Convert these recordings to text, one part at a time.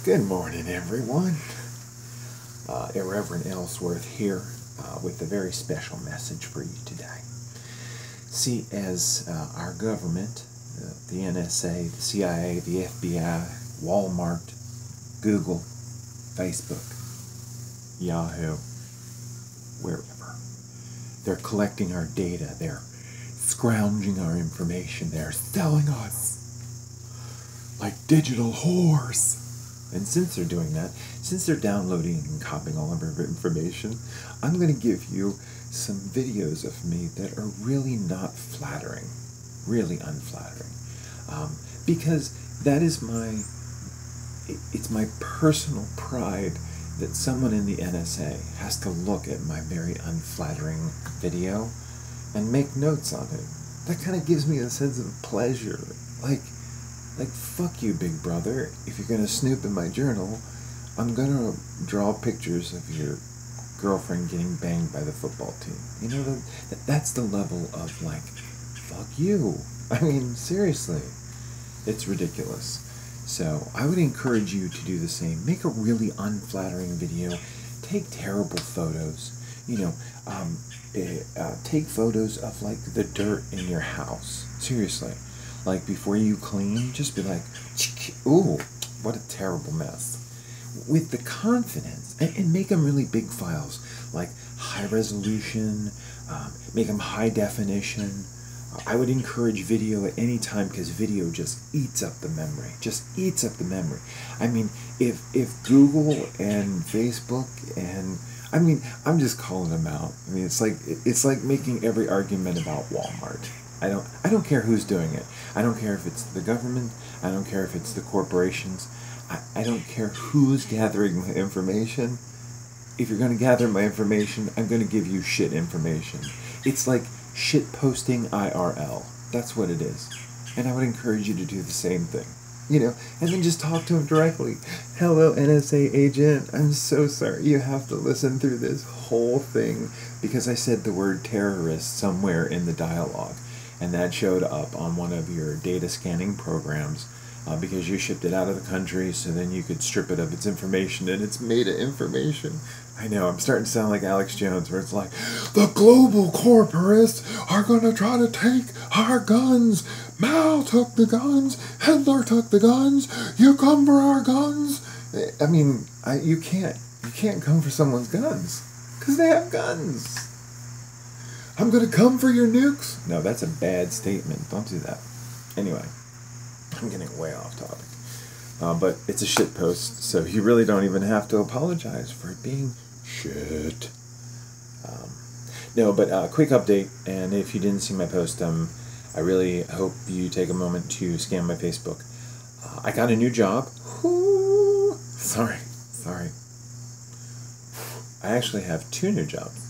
Good morning, everyone. Irreverent Ellsworth here with a very special message for you today. See, as our government, the NSA, the CIA, the FBI, Walmart, Google, Facebook, Yahoo, wherever, they're collecting our data, they're scrounging our information, they're selling us like digital whores. And since they're doing that, since they're downloading and copying all of our information, I'm going to give you some videos of me that are really not flattering, really unflattering, because that is it's my personal pride that someone in the NSA has to look at my very unflattering video and make notes on it. That kind of gives me a sense of pleasure, like, fuck you, big brother. If you're going to snoop in my journal, I'm going to draw pictures of your girlfriend getting banged by the football team. You know, that's the level of, like, fuck you. I mean, seriously. It's ridiculous. So, I would encourage you to do the same. Make a really unflattering video. Take terrible photos. You know, take photos of, like, the dirt in your house. Seriously. Like, before you clean, just be like, ooh, what a terrible mess. With the confidence, and make them really big files, like high resolution, make them high definition. I would encourage video at any time because video just eats up the memory, I mean, if Google and Facebook and, I mean, I'm just calling them out. I mean, it's like making every argument about Walmart. I don't care who's doing it. I don't care if it's the government. I don't care if it's the corporations. I don't care who's gathering my information. If you're going to gather my information, I'm going to give you shit information. It's like shit posting IRL. That's what it is. And I would encourage you to do the same thing. You know, and then just talk to him directly. Hello, NSA agent. I'm so sorry you have to listen through this whole thing because I said the word terrorist somewhere in the dialogue. And that showed up on one of your data scanning programs because you shipped it out of the country so then you could strip it of its information and its meta information. I know, I'm starting to sound like Alex Jones where it's like, the global corporates are going to try to take our guns. Mao took the guns. Hitler took the guns. You come for our guns. I mean, you can't come for someone's guns because they have guns. I'm going to come for your nukes? No, that's a bad statement. Don't do that. Anyway, I'm getting way off topic. But it's a shit post, so you really don't even have to apologize for it being shit. No, but quick update, and if you didn't see my post, I really hope you take a moment to scan my Facebook. I got a new job. Whoo! Sorry. I actually have 2 new jobs.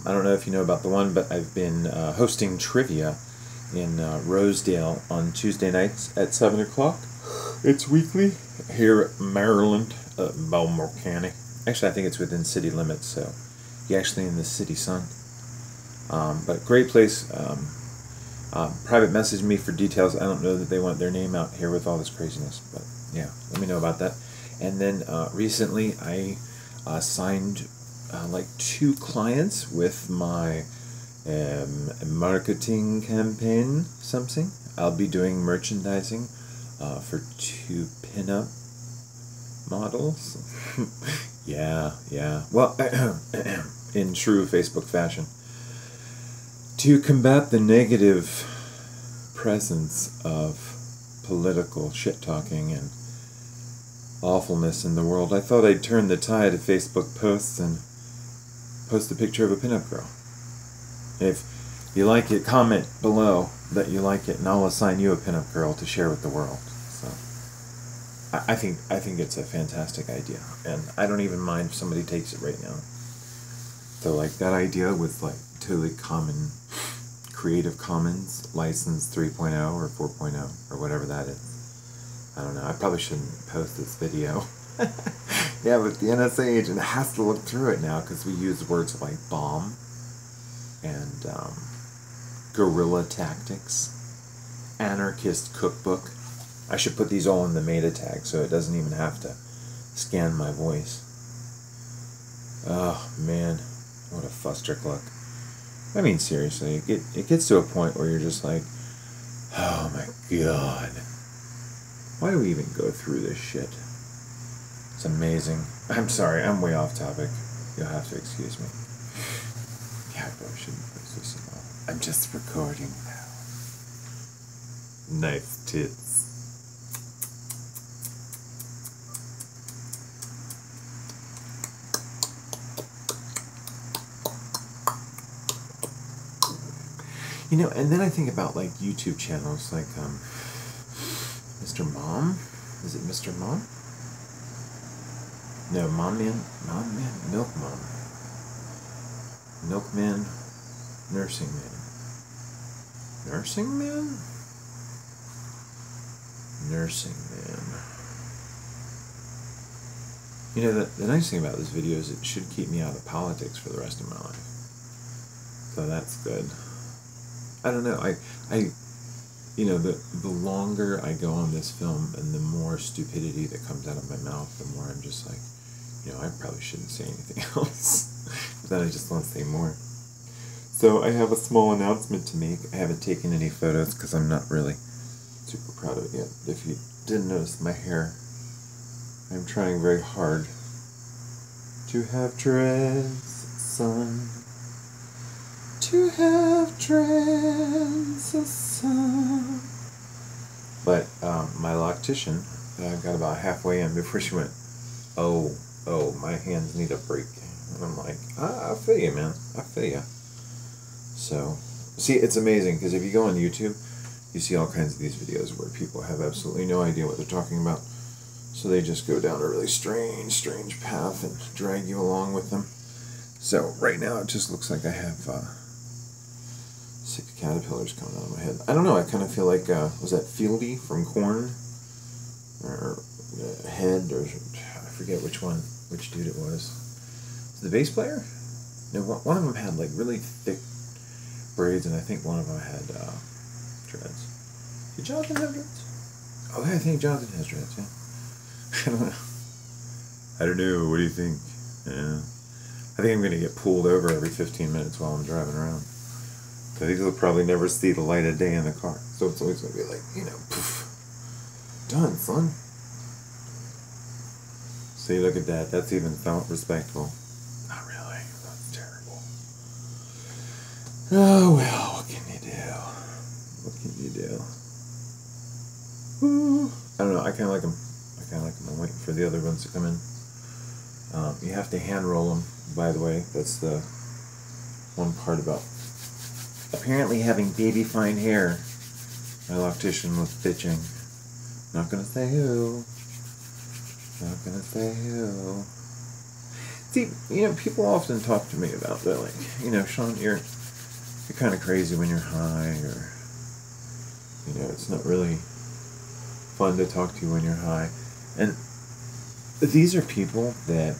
I don't know if you know about the one, but I've been hosting trivia in Rosedale on Tuesday nights at 7 o'clock. It's weekly here at Maryland, Baltimore County. Actually, I think it's within city limits, so you're actually in the city, son. But great place. Private message me for details. I don't know that they want their name out here with all this craziness, but yeah, let me know about that. And then recently I signed like 2 clients with my marketing campaign, something. I'll be doing merchandising for 2 pinup models. yeah. Well, in true Facebook fashion. To combat the negative presence of political shit-talking and awfulness in the world, I thought I'd turn the tide of Facebook posts and post a picture of a pinup girl. If you like it, comment below that you like it, and I'll assign you a pinup girl to share with the world. So, I think it's a fantastic idea, and I don't even mind if somebody takes it right now. So, like, that idea with, like, totally common Creative Commons license 3.0 or 4.0 or whatever that is. I don't know. I probably shouldn't post this video. Yeah, but the NSA agent has to look through it now because we use words like bomb and guerrilla tactics, anarchist cookbook. I should put these all in the meta tag so it doesn't even have to scan my voice. Oh man, what a fuster cluck. I mean, seriously, it gets to a point where you're just like, oh my god, why do we even go through this shit? It's amazing. I'm sorry, I'm way off topic. You'll have to excuse me. Yeah, I probably shouldn't post this at all. I'm just recording now. Nice tits. You know, and then I think about like YouTube channels like Mr. Mom. Is it Mr. Mom? No, Milkman, Milkman, Nursing Man. Nursing Man? Nursing Man. You know, the nice thing about this video is it should keep me out of politics for the rest of my life. So that's good. I don't know, I you know, the longer I go on this film and the more stupidity that comes out of my mouth, the more I'm just like, you know, I probably shouldn't say anything else. But then I just want to say more. So I have a small announcement to make. I haven't taken any photos because I'm not really super proud of it yet. If you didn't notice my hair, I'm trying very hard to have dreads, son. To have dreads, son. But my loctician got about halfway in before she went, oh, my hands need a break. And I'm like, I feel you, man. I feel you. So, see, it's amazing, because if you go on YouTube, you see all kinds of these videos where people have absolutely no idea what they're talking about. So they just go down a really strange path and drag you along with them. So, right now, it just looks like I have 6 caterpillars coming out of my head. I don't know, I kind of feel like, was that Fieldy from Korn? Or Head, or I forget which dude it was. The bass player? No, one of them had like really thick braids, and I think one of them had dreads. Did Jonathan have dreads? Oh, yeah, I think Jonathan has dreads, yeah. I don't know, what do you think? Yeah. I think I'm going to get pulled over every 15 minutes while I'm driving around. So these will probably never see the light of day in the car. So it's always going to be like, you know, poof. Done, son. See, look at that. That's even felt respectful. Not really. That's terrible. Oh, well, what can you do? What can you do? Ooh. I don't know. I kind of like them. I'm waiting for the other ones to come in. You have to hand roll them, by the way. That's the one part about apparently having baby fine hair. My loctician was bitching. Not gonna say who. Not gonna say who. See, you know, people often talk to me about that, like, you know, Sean, you're kind of crazy when you're high, or, you know, it's not really fun to talk to you when you're high. And these are people that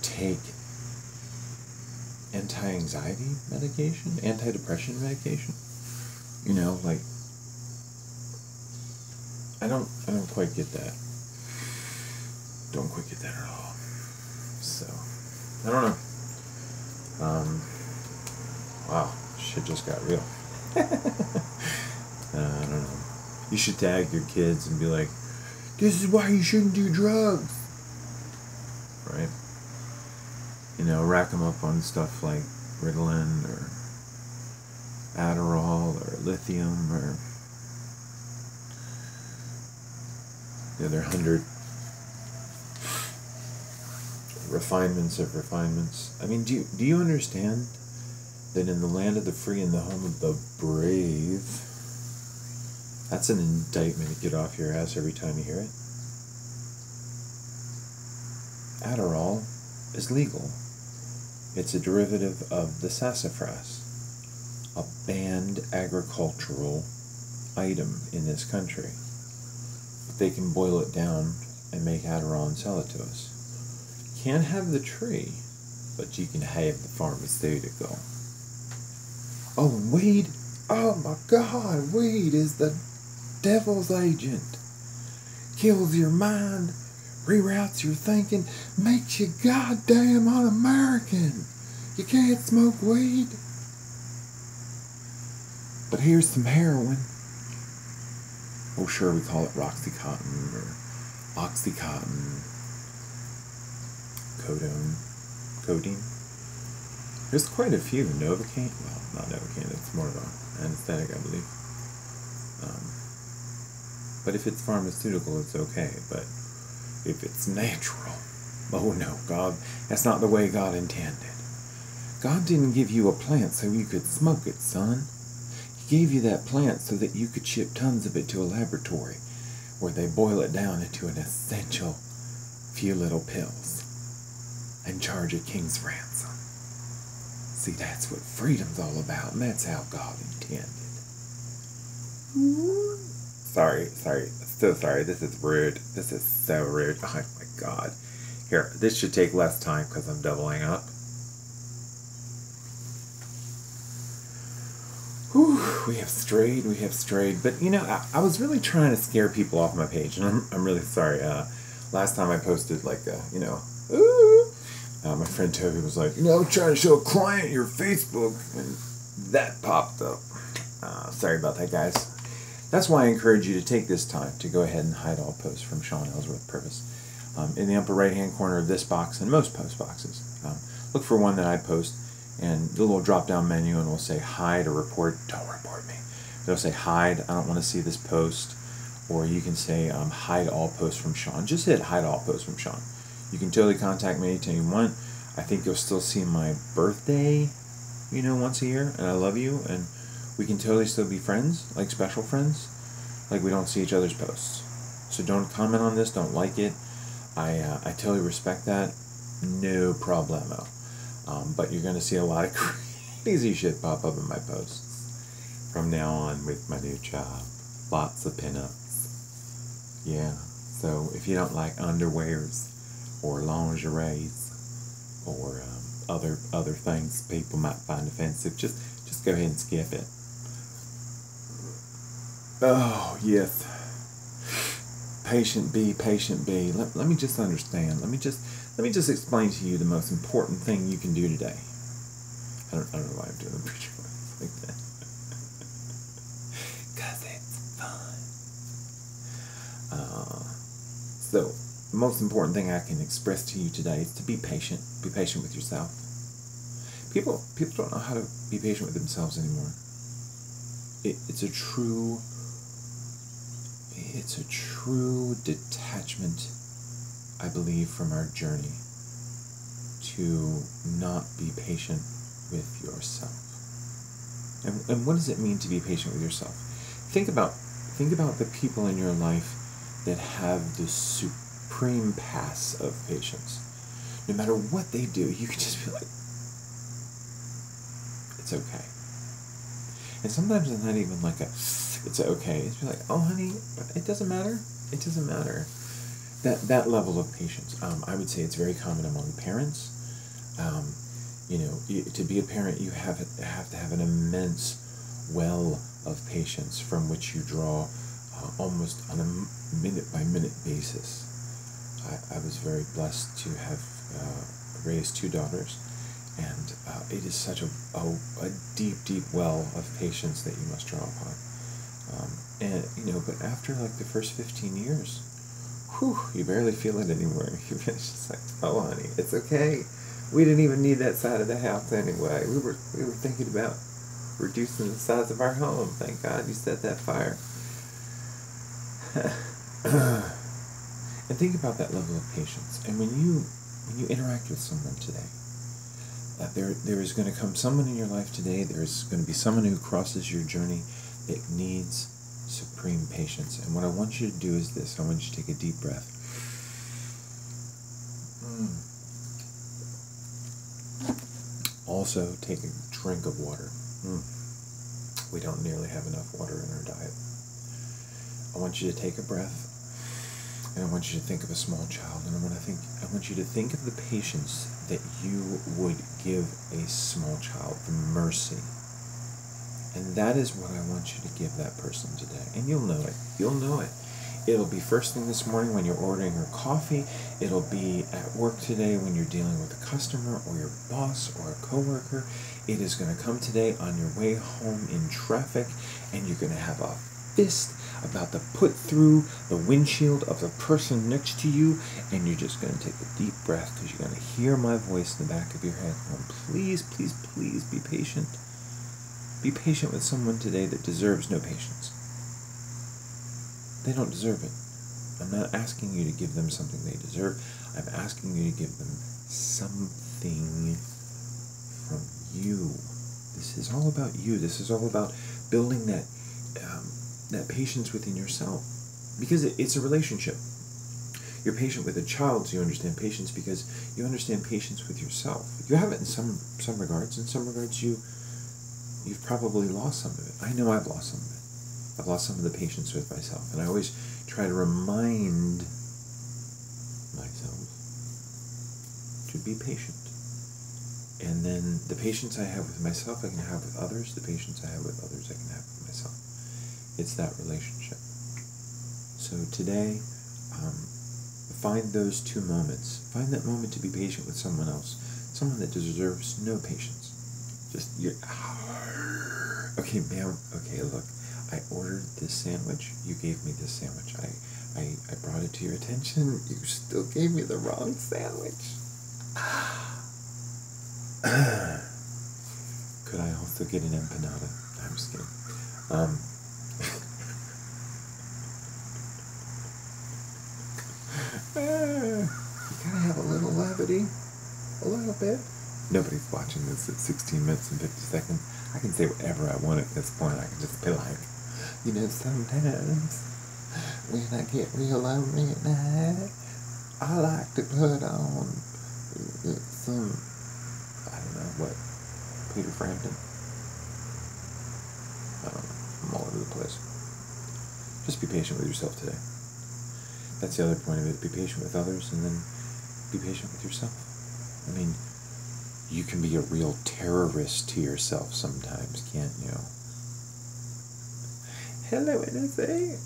take anti-anxiety medication, antidepressant medication. You know, like, I don't quite get that. Don't quite get that at all. So, I don't know. Wow, shit just got real. I don't know. You should tag your kids and be like, this is why you shouldn't do drugs. Right? You know, rack them up on stuff like Ritalin or Adderall or lithium or the other 100 refinements of refinements. I mean, do you understand that in the land of the free and the home of the brave, that's an indictment to get off your ass every time you hear it? Adderall is legal. It's a derivative of the sassafras, a banned agricultural item in this country. But they can boil it down and make Adderall and sell it to us. Can't have the tree, but you can have the pharmaceutical. Oh, and weed. Oh my God, weed is the devil's agent. Kills your mind, reroutes your thinking, makes you goddamn un-American. You can't smoke weed. But here's some heroin. Oh, sure, we call it Roxycontin or Oxycontin, codeine. There's quite a few. Novocaine, well, not Novocaine, it's more of an anesthetic, I believe. But if it's pharmaceutical, it's okay. But if it's natural, oh no, God, that's not the way God intended. God didn't give you a plant so you could smoke it, son. He gave you that plant so that you could ship tons of it to a laboratory where they boil it down into an essential few little pills and charge a king's ransom. See, that's what freedom's all about, and that's how God intended. Sorry, so sorry, this is rude. This is so rude. Oh my God. Here, this should take less time because I'm doubling up. Whew, we have strayed. But, you know, I was really trying to scare people off my page, and I'm really sorry. Last time I posted, like, my friend Toby was like, I was trying to show a client your Facebook, and that popped up. Sorry about that, guys. That's why I encourage you to take this time to go ahead and hide all posts from Sean Ellsworth Purvis. In the upper right-hand corner of this box and most post boxes, look for one that I post, and the little drop-down menu, and it will say hide or report. Don't report me. It'll say hide, I don't want to see this post, or you can say hide all posts from Sean. Just hit hide all posts from Sean. You can totally contact me anytime you want. I think you'll still see my birthday, once a year, and I love you, and we can totally still be friends, like special friends, like we don't see each other's posts. So don't comment on this, don't like it. I totally respect that, no problemo. But you're going to see a lot of crazy shit pop up in my posts from now on with my new job. Lots of pinups. Yeah, so if you don't like underwears or lingeries or other things people might find offensive, just go ahead and skip it. Oh, yes. Patient B. Let me just understand. Let me just explain to you the most important thing you can do today. I don't know why I'm doing the preacher voice like that. 'Cause it's fun. So, the most important thing I can express to you today is to be patient. Be patient with yourself. People don't know how to be patient with themselves anymore. It's a true detachment, I believe, from our journey to not be patient with yourself. And what does it mean to be patient with yourself? Think about the people in your life that have the supreme pass of patience. No matter what they do, you can just be like, it's okay. And sometimes it's not even like it's okay. It's like, oh honey, it doesn't matter. It doesn't matter. That level of patience. I would say it's very common among parents. To be a parent, you have to have an immense well of patience from which you draw almost on a minute-by-minute basis. I was very blessed to have raised 2 daughters, and it is such a deep well of patience that you must draw upon. But after like the first 15 years, you barely feel it anymore. It's just like, oh honey, it's okay. We didn't even need that side of the house anyway. We were thinking about reducing the size of our home. Thank God you set that fire. And think about that level of patience. And when you interact with someone today, there is going to come someone in your life today. There is going to be someone who crosses your journey that needs supreme patience. And what I want you to do is this. I want you to take a deep breath. Also, take a drink of water. We don't nearly have enough water in our diet. I want you to take a breath, and I want you to think of a small child, and I want you to think of the patience that you would give a small child, the mercy And that is what I want you to give that person today. And you'll know it. You'll know it. It'll be first thing this morning when you're ordering your coffee. It'll be at work today when you're dealing with a customer or your boss or a coworker. It is going to come today on your way home in traffic, and you're going to have a fist about to put through the windshield of the person next to you, and you're just going to take a deep breath because you're going to hear my voice in the back of your head going, please, please, please be patient. Be patient with someone today that deserves no patience. They don't deserve it. I'm not asking you to give them something they deserve. I'm asking you to give them something from you. This is all about you. This is all about building that patience within yourself. Because it's a relationship. You're patient with a child, so you understand patience because you understand patience with yourself. You have it in some regards. In some regards, you've probably lost some of it. I know I've lost some of it. I've lost some of the patience with myself. And I always try to remind myself to be patient. And then the patience I have with myself, I can have with others. The patience I have with others, I can have with myself. It's that relationship. So today, find those two moments. Find that moment to be patient with someone else. Someone that deserves no patience. Just, okay, ma'am, okay, look. I ordered this sandwich. You gave me this sandwich. I brought it to your attention. You still gave me the wrong sandwich. Could I also get an empanada? I'm just kidding. You gotta have a little levity. A little bit. Nobody's watching this at 16 minutes and 50 seconds. I can say whatever I want at this point. I can just be like, sometimes when I get real lonely at night, I like to put on some, I don't know what, Peter Frampton? I don't know. I'm all over the place. Just be patient with yourself today. That's the other point of it. Be patient with others, and then be patient with yourself. I mean, you can be a real terrorist to yourself sometimes, can't you? Hello, NSA.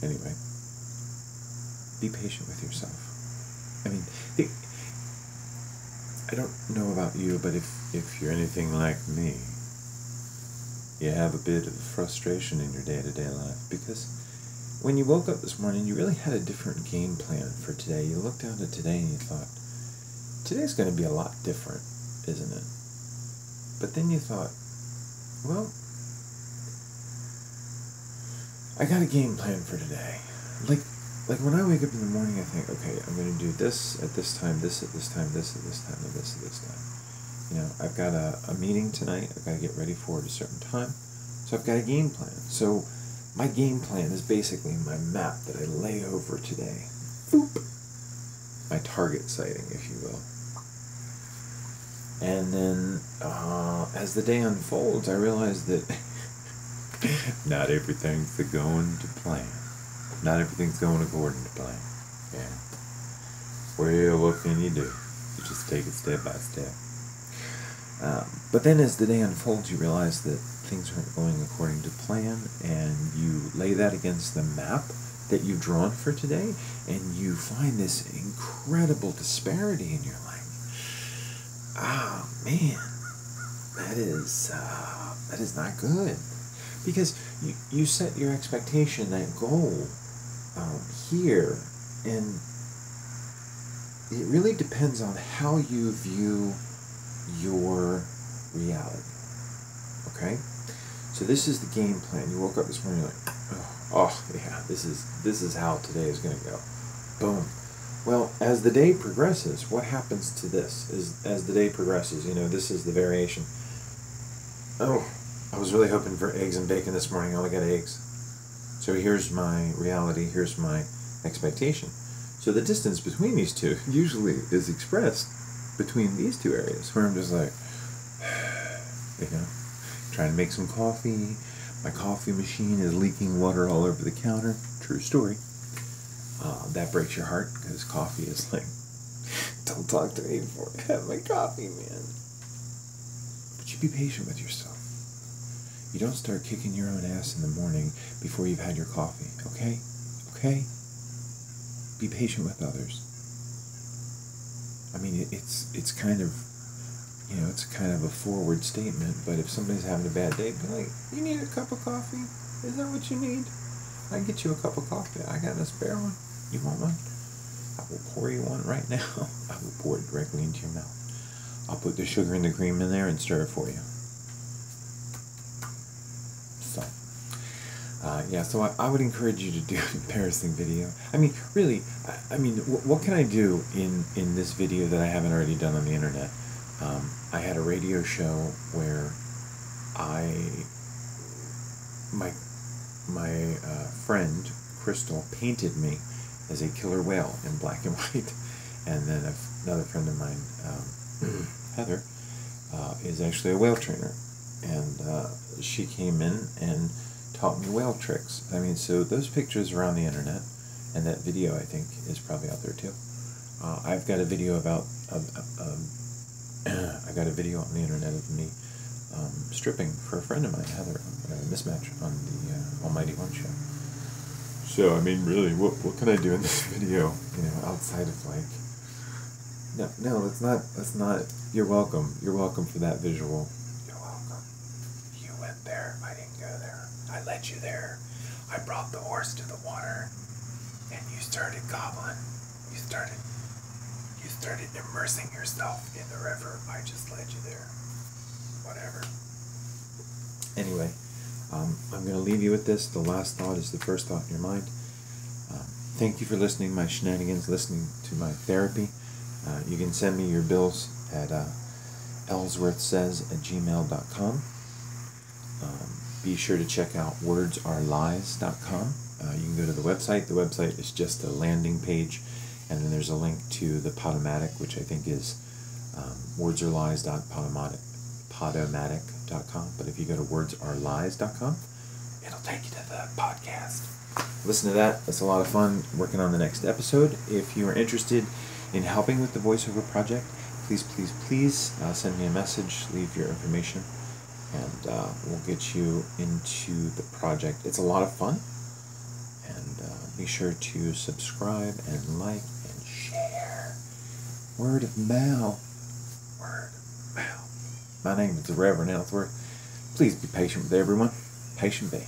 Anyway, be patient with yourself. I mean, I don't know about you, but if you're anything like me, you have a bit of frustration in your day-to-day life because when you woke up this morning, you really had a different game plan for today. You looked down at today and you thought, today's going to be a lot different, isn't it? But then you thought, well, I got a game plan for today. Like when I wake up in the morning, I think, okay, I'm going to do this at this time, this at this time, this at this time, and this at this time. I've got a meeting tonight. I've got to get ready for it at a certain time. So I've got a game plan. So my game plan is basically my map that I lay over today. Boop. My target sighting, if you will. And then, as the day unfolds, I realize that not everything's going to plan. Not everything's going according to plan. Yeah. Well, what can you do? You just take it step by step. But then as the day unfolds, you realize that things aren't going according to plan, and you lay that against the map that you've drawn for today, and you find this incredible disparity in your life. Ah, man, that is not good. Because you set your expectation, that goal, here, and it really depends on how you view your reality. Okay? So this is the game plan. You woke up this morning, you're like, oh yeah, this is how today is going to go. Boom. Well, as the day progresses, what happens to this? As the day progresses, this is the variation. Oh, I was really hoping for eggs and bacon this morning. I only got eggs. So here's my reality. Here's my expectation. So the distance between these two usually is expressed between these two areas, where I'm just like, trying to make some coffee. My coffee machine is leaking water all over the counter. True story. That breaks your heart, because coffee is like, don't talk to me before I have my coffee, man. But you should be patient with yourself. You don't start kicking your own ass in the morning before you've had your coffee, okay? Okay? Be patient with others. I mean, it's kind of, it's kind of a forward statement, but if somebody's having a bad day, be like, you need a cup of coffee? Is that what you need? I can get you a cup of coffee. I got a spare one. You want one? I will pour you one right now. I will pour it directly into your mouth. I'll put the sugar and the cream in there and stir it for you. So, so I would encourage you to do an embarrassing video. I mean, really, what can I do in this video that I haven't already done on the internet? I had a radio show where my friend Crystal painted me as a killer whale in black and white, and then another friend of mine, Heather, is actually a whale trainer, and she came in and taught me whale tricks. I mean, so those pictures are on the internet, and that video, I think, is probably out there too. I've got a video I got a video on the internet of me stripping for a friend of mine, Heather, Mismatch, on the Almighty One show. So, I mean, really, what can I do in this video, outside of, like, no, that's not, you're welcome for that visual. You're welcome. You went there, I didn't go there. I led you there. I brought the horse to the water, and you started gobbling. You started immersing yourself in the river. I just led you there. Whatever. Anyway, I'm going to leave you with this. The last thought is the first thought in your mind. Thank you for listening to my shenanigans, listening to my therapy. You can send me your bills at ellsworthsays@gmail.com. Be sure to check out wordsarelies.com. You can go to the website. The website is just a landing page, and then there's a link to the Podomatic, which I think is wordsarelies.podomatic.com. But if you go to wordsarelies.com, it'll take you to the podcast. Listen to that. That's a lot of fun working on the next episode. If you are interested in helping with the voiceover project, please send me a message, leave your information, and we'll get you into the project. It's a lot of fun, and be sure to subscribe and like and share. Word of mouth. My name is Irreverentellsworth. Please be patient with everyone. Patient be.